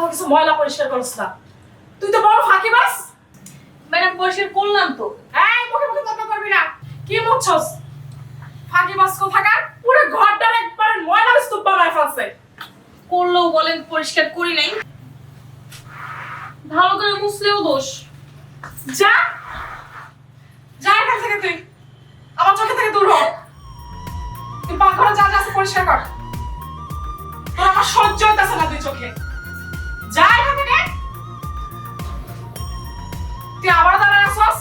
কোনো কিছু ময়লা পরিষ্কার করছ না। তুই তো বড় ফাঁকিবাজ। ম্যাডাম পরিষ্কার করলাম তো। এই মুখে মুখে তর্ক করবি না। কি মুছছস? ফাঁকিবাজ কোথাকার, পুরো ঘরটার একবার ময়লার স্তূপ বানায় ফেলছে। করলেও বলেন পরিষ্কার করি নাই, ভালো করে মুছলেও দোষ। যা যা এখান থেকে, তুই আমার চোখে থেকে দূর হ। তুই পাকঘরে যা যা আছে পরিষ্কার কর। তোর আমার সহ্য হইতাছে না, তুই চোখে যা এখান থেকে। তুই আবার দাঁড়ায় আসছস,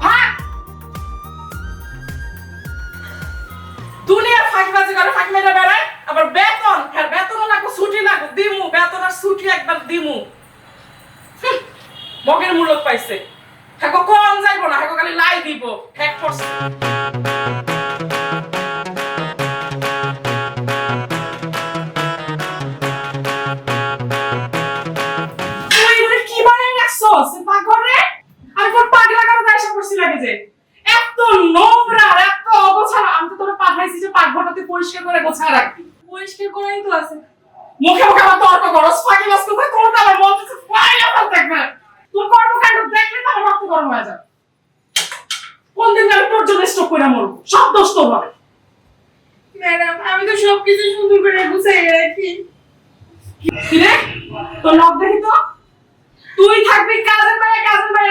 ভাগ। দুনিয়ার ফাঁকিবাজি করে, ফাঁকি মেরে বেড়ায়। আবার বেতন, হ্যাঁ বেতনও লাগবে, ছুটি লাগবে, দিমু বেতন আর ছুটি একবার দিমু। মগের মূলক পাইছে। হ্যাঁ কখন যাইবো না, হ্যাঁ খালি লাই দিব। হ্যাক করছে। তুই এগুলো কি বানাই রাখছস এই পাকঘরে? আমি কোন পাগলা করে যাইসা করছি লাগে যে এত নোংরা আর এত অগোছালো। আমি তো তোরে পাঠাইছি যে পাকঘরটা তুই পরিষ্কার করে গোছায় রাখবি। পরিষ্কার করাই তো আছে। মুখে মুখে আমার তর্ক করস, ফাঁকিবাজ কোথায়? তোর তো আমার বলতেছে ফাইয়া ফেলতে একবার। তোর কর্মকাণ্ড দেখলে তো আমার রক্ত গরম হয়ে যায়। কোন দিন আমি তোর জন্য স্টক করে মরবো, সব দোষ তোর হবে। ম্যাডাম আমি তো সবকিছু সুন্দর করে গুছিয়ে রাখি। কি রে, তোর নখ দেখি তো। তুই থাকবি কাজের মেয়ে, কাজের মেয়ে